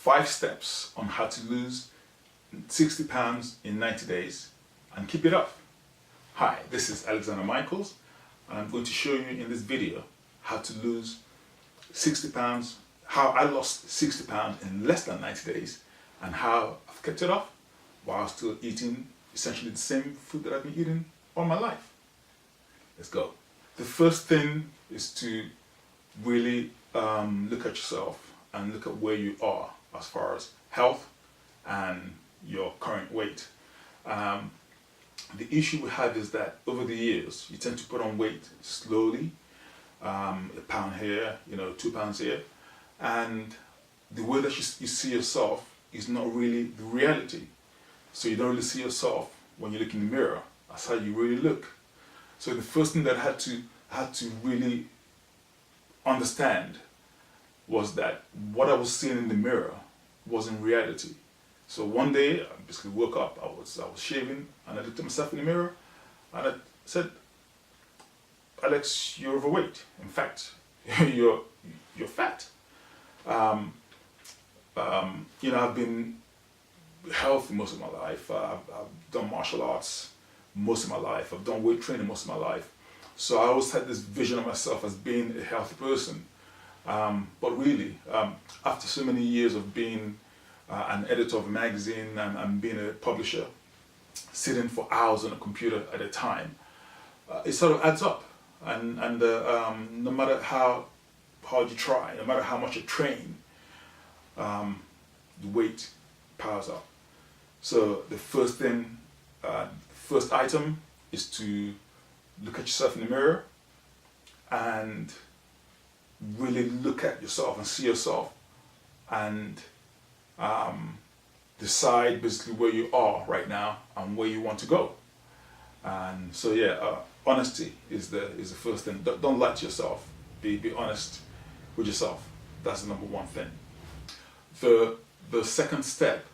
5 steps on how to lose 60 pounds in 90 days and keep it off. Hi, this is Alexander Michaels, and I'm going to show you in this video how to lose 60 pounds, how I lost 60 pounds in less than 90 days, and how I've kept it off while still eating essentially the same food that I've been eating all my life. Let's go. The first thing is to really look at yourself and look at where you are as far as health and your current weight. The issue we have is that over the years you tend to put on weight slowly, a pound here, 2 pounds here, and the way that you see yourself is not really the reality. So you don't really see yourself when you look in the mirror. That's how you really look. So the first thing that I had to really understand was that what I was seeing in the mirror wasn't reality. So one day I basically woke up, I was shaving, and I looked at myself in the mirror and I said, Alex, you're overweight. In fact, you're fat. I've been healthy most of my life. I've done martial arts most of my life. I've done weight training most of my life. So I always had this vision of myself as being a healthy person. But really, after so many years of being an editor of a magazine and being a publisher, sitting for hours on a computer at a time, it sort of adds up. And no matter how hard you try, no matter how much you train, the weight piles up. So the first thing, first item is to look at yourself in the mirror and really look at yourself and see yourself and decide basically where you are right now and where you want to go. And so honesty is the first thing. Don't lie to yourself. Be honest with yourself. That's the number one thing. The second step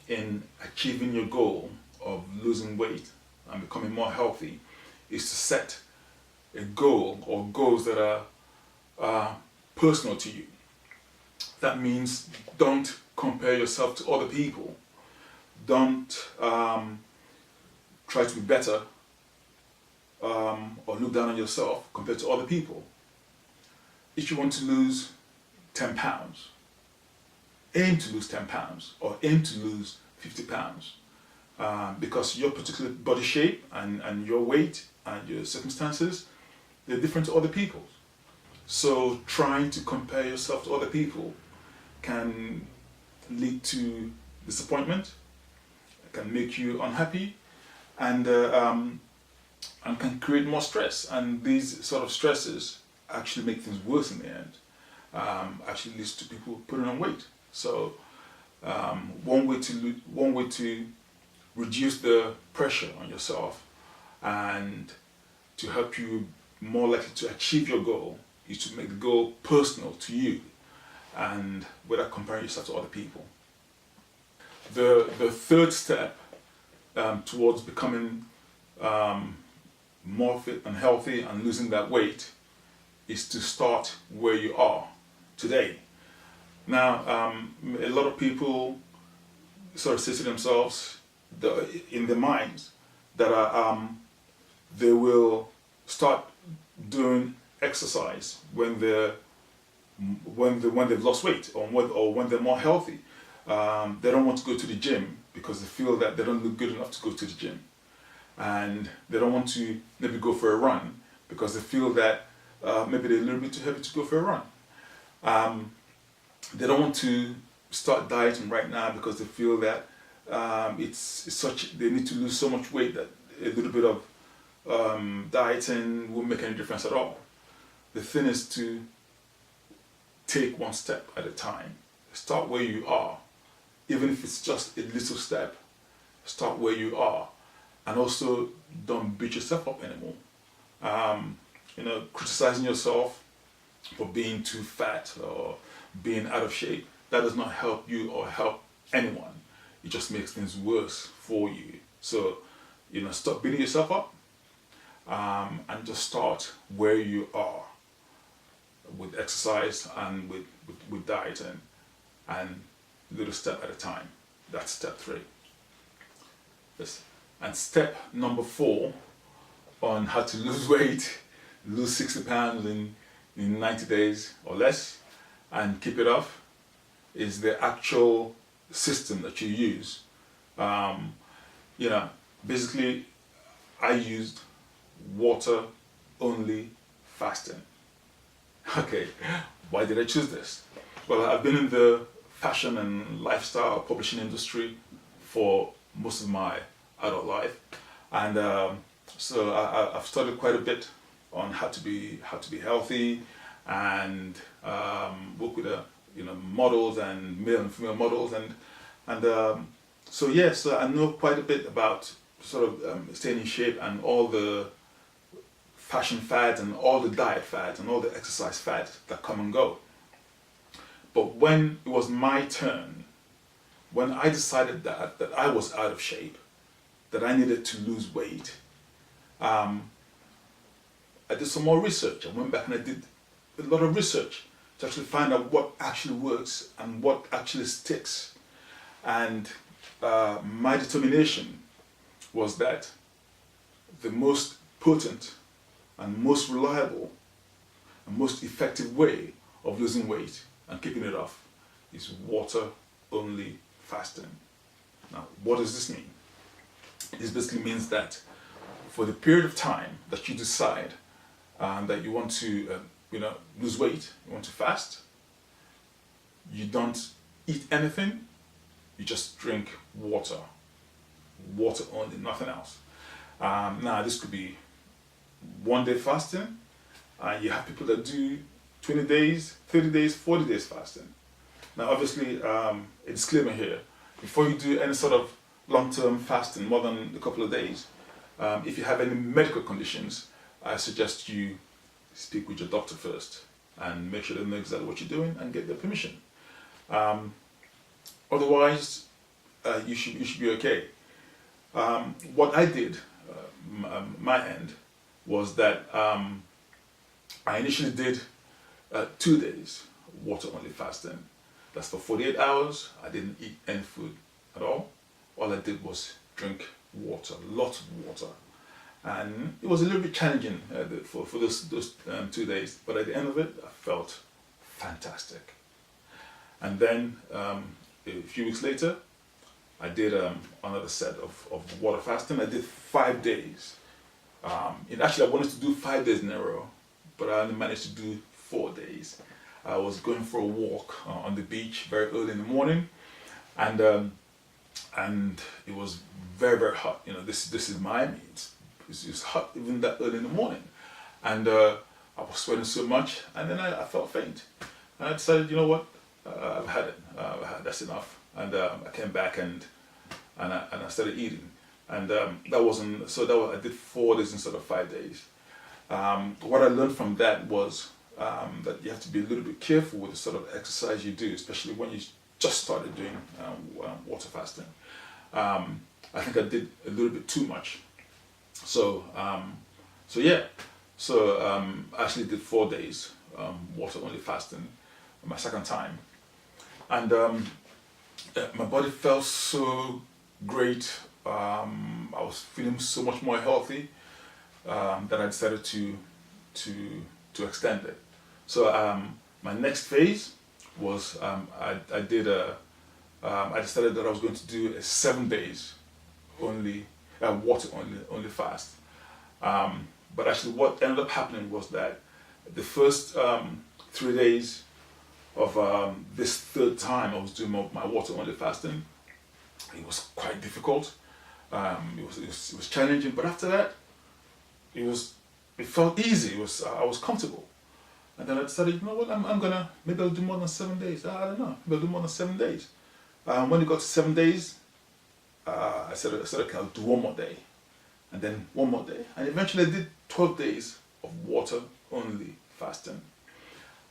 in achieving your goal of losing weight and becoming more healthy is to set a goal or goals that are personal to you. That means don't compare yourself to other people. Don't try to be better or look down on yourself compared to other people. If you want to lose 10 pounds, aim to lose 10 pounds or aim to lose 50 pounds because your particular body shape and your weight and your circumstances, they're different to other people's. So trying to compare yourself to other people can lead to disappointment, can make you unhappy, and can create more stress. And these sort of stresses actually make things worse in the end. Actually leads to people putting on weight. So one way to reduce the pressure on yourself and to help you more likely to achieve your goal is to make the goal personal to you and without comparing yourself to other people. The third step towards becoming more fit and healthy and losing that weight is to start where you are today. Now, a lot of people sort of say to themselves in their minds that they will start doing exercise when they've lost weight or when they're more healthy. They don't want to go to the gym because they feel that they don't look good enough to go to the gym, and they don't want to maybe go for a run because they feel that maybe they're a little bit too heavy to go for a run. They don't want to start dieting right now because they feel that they need to lose so much weight that a little bit of dieting won't make any difference at all. The thing is to take one step at a time. Start where you are, even if it's just a little step. Start where you are, and also don't beat yourself up anymore. Criticizing yourself for being too fat or being out of shape, that does not help you or help anyone. It just makes things worse for you. So, stop beating yourself up and just start where you are with exercise and with dieting, and little step at a time. That's step 3. Yes. And step number 4 on how to lose weight, lose 60 pounds in 90 days or less, and keep it off, is the actual system that you use. Basically, I used water only fasting. Okay, why did I choose this? Well, I've been in the fashion and lifestyle publishing industry for most of my adult life, and so I've studied quite a bit on how to be healthy, and work with models and male and female models, so I know quite a bit about sort of staying in shape and all the fashion fads and all the diet fads and all the exercise fads that come and go. But when it was my turn, when I decided that I was out of shape, that I needed to lose weight, I did some more research. I went back and I did a lot of research to actually find out what actually works and what actually sticks. And my determination was that the most potent and most reliable and most effective way of losing weight and keeping it off is water only fasting. Now, what does this mean? This basically means that for the period of time that you decide that you want to lose weight, you want to fast, you don't eat anything, you just drink water only, nothing else. Now, this could be 1 day fasting. You have people that do 20 days, 30 days, 40 days fasting. Now, obviously, a disclaimer here: before you do any sort of long-term fasting, more than a couple of days, if you have any medical conditions, I suggest you speak with your doctor first and make sure they know exactly what you're doing and get their permission. Otherwise, you should be okay. What I did, my end, was that I initially did 2 days water only fasting. That's for 48 hours. I didn't eat any food at all. All I did was drink water, lots of water. And it was a little bit challenging for those 2 days, but at the end of it, I felt fantastic. And then a few weeks later, I did another set of water fasting. I did 5 days. Actually, I wanted to do 5 days in a row, but I only managed to do 4 days. I was going for a walk on the beach very early in the morning, and it was very, very hot. This is Miami. It's hot even that early in the morning, and I was sweating so much, and then I felt faint, and I decided, you know what, I've had it. That's enough. And I came back and I started eating, and I did 4 days instead of 5 days. What I learned from that was that you have to be a little bit careful with the sort of exercise you do, especially when you just started doing water fasting. I think I did a little bit too much. So I actually did 4 days water only fasting my second time, and my body felt so great. I was feeling so much more healthy that I decided to extend it. So my next phase was I decided that I was going to do a 7 days only water only fast. But actually, what ended up happening was that the first 3 days of this third time I was doing my water only fasting, it was quite difficult. It was challenging, but after that, it felt easy. I was comfortable. And then I decided, you know what, maybe I'll do more than 7 days. I don't know, maybe I'll do more than 7 days. When it got to 7 days, I said, okay, I'll do 1 more day, and then 1 more day, and eventually I did 12 days of water only fasting.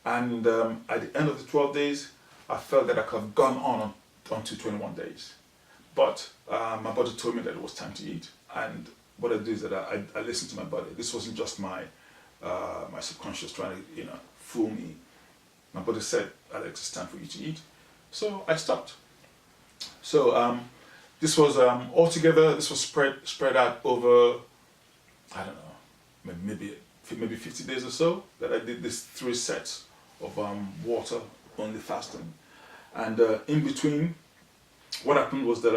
And at the end of the 12 days, I felt that I could have gone on to 21 days. But my body told me that it was time to eat. And what I do is that I listened to my body. This wasn't just my subconscious trying to fool me. My body said, Alex, it's time for you to eat. So I stopped. So this was altogether. This was spread out over, I don't know, maybe 50 days or so that I did this 3 sets of water only fasting, and in between, what happened was that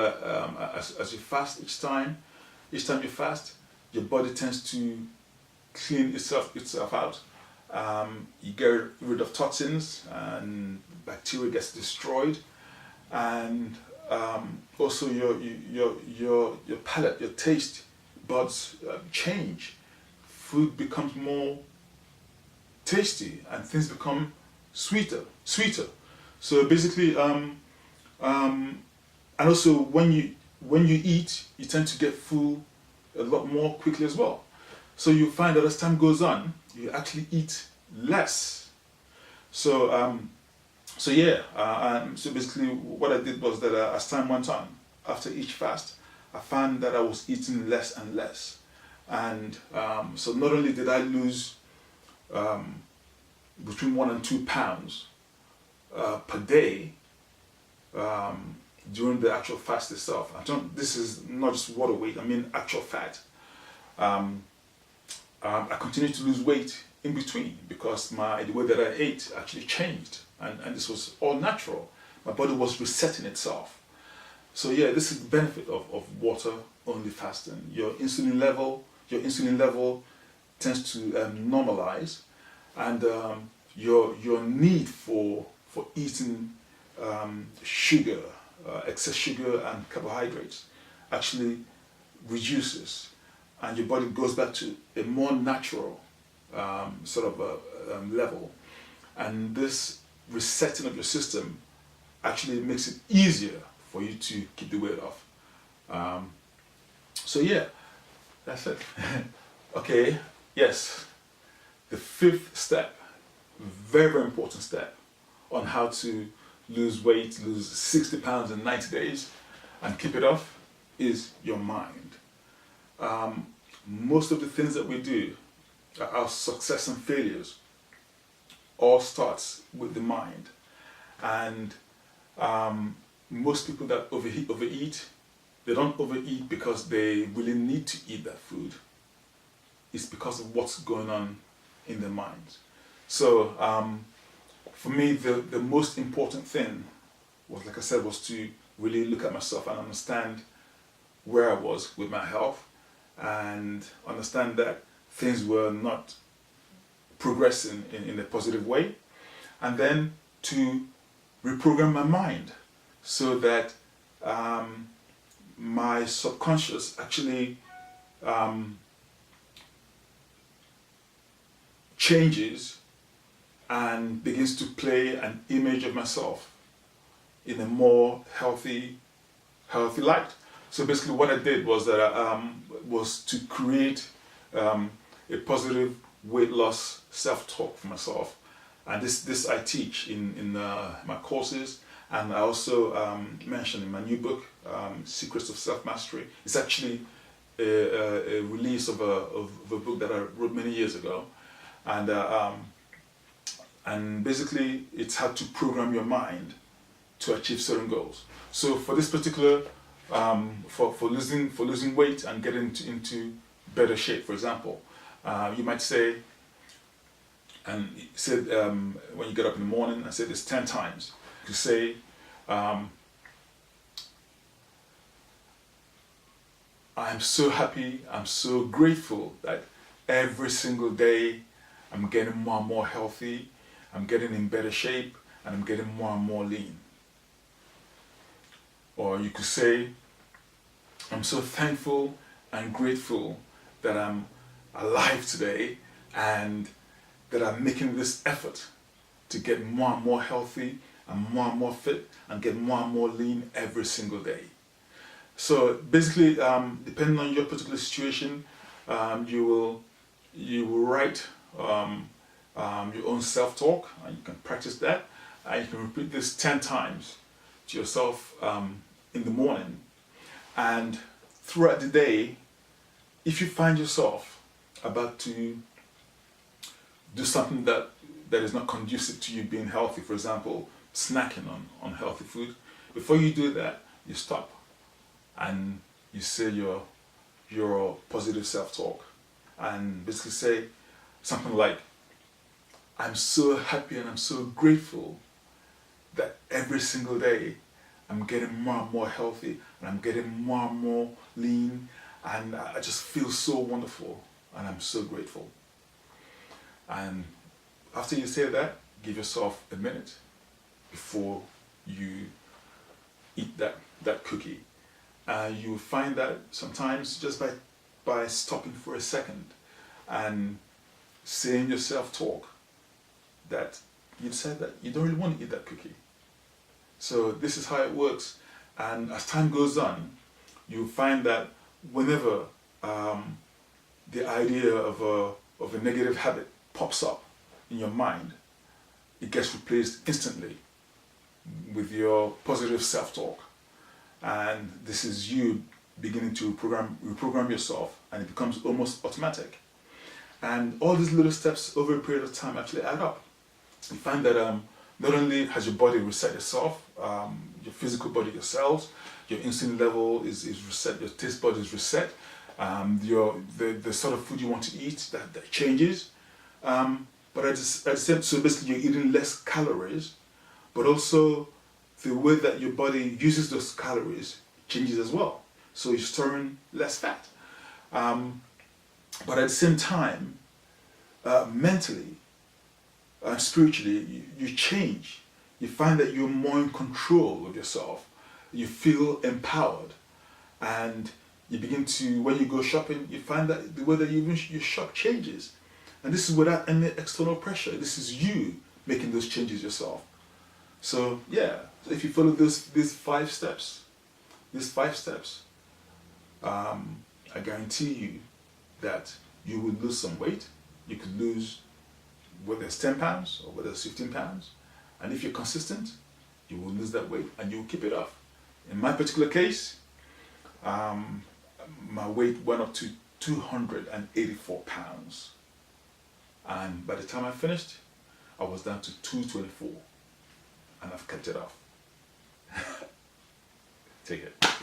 as you fast each time you fast, your body tends to clean itself out. You get rid of toxins and bacteria gets destroyed, and also your palate, your taste buds change. Food becomes more tasty and things become sweeter. So basically, and also when you eat, you tend to get full a lot more quickly as well. So you find that as time goes on, you actually eat less. So so basically what I did was that as time went on, after each fast, I found that I was eating less and less. And so not only did I lose between 1 and 2 pounds per day during the actual fast itself. This is not just water weight, I mean actual fat. I continued to lose weight in between because the way that I ate actually changed, and this was all natural. My body was resetting itself. So yeah, this is the benefit of water only fasting. Your insulin level tends to normalize, and your need for eating sugar, excess sugar and carbohydrates actually reduces, and your body goes back to a more natural sort of level. And this resetting of your system actually makes it easier for you to keep the weight off. So yeah, that's it. Okay, yes, the 5th step, very, very important step on how to lose weight, lose 60 pounds in 90 days and keep it off, is your mind. Most of the things that we do, our success and failures, all starts with the mind. And most people that overeat, they don't overeat because they really need to eat that food. It's because of what's going on in their minds. So for me, the most important thing was, like I said, was to really look at myself and understand where I was with my health, and understand that things were not progressing in a positive way, and then to reprogram my mind so that my subconscious actually changes and begins to play an image of myself in a more healthy light. So basically what I did was that was to create a positive weight loss self-talk for myself. And this I teach in my courses, and I also mention in my new book, Secrets of Self-Mastery. It's actually a release of a book that I wrote many years ago. And basically it's how to program your mind to achieve certain goals. So for this particular, for losing weight and getting into better shape, for example, you might say, and said when you get up in the morning, I say this 10 times. You say, I am so happy, I'm so grateful that every single day I'm getting more and more healthy, I'm getting in better shape, and I'm getting more and more lean. Or you could say, I'm so thankful and grateful that I'm alive today, and that I'm making this effort to get more and more healthy and more fit and get more and more lean every single day. So basically, depending on your particular situation, you will write your own self-talk, and you can practice that, and you can repeat this 10 times to yourself in the morning. And throughout the day, if you find yourself about to do something that is not conducive to you being healthy, for example, snacking on healthy food, before you do that, you stop and you say your positive self-talk and basically say something like, I'm so happy and I'm so grateful that every single day I'm getting more and more healthy and I'm getting more and more lean, and I just feel so wonderful and I'm so grateful. And after you say that, give yourself a minute before you eat that cookie. You'll find that sometimes just by stopping for a second and saying your self-talk, that you decide that you don't really want to eat that cookie. So this is how it works. And as time goes on, you'll find that whenever the idea of a negative habit pops up in your mind, it gets replaced instantly with your positive self-talk. And this is you beginning to reprogram yourself, and it becomes almost automatic. And all these little steps over a period of time actually add up. You find that not only has your body reset itself, your physical body, your cells, your insulin level is reset, your taste bud is reset, the sort of food you want to eat, that changes. But at the same, so basically you're eating less calories, but also the way that your body uses those calories changes as well. So you're storing less fat. But at the same time, mentally, spiritually, you change. You find that you're more in control of yourself. You feel empowered, and you begin to, when you go shopping, you find that the way that you shop changes. And this is without any external pressure. This is you making those changes yourself. So yeah, if you follow these five steps, I guarantee you that you will lose some weight. You could lose, whether it's 10 pounds or whether it's 15 pounds. And if you're consistent, you will lose that weight and you will keep it off. In my particular case, my weight went up to 284 pounds. And by the time I finished, I was down to 224. And I've kept it off. Take it.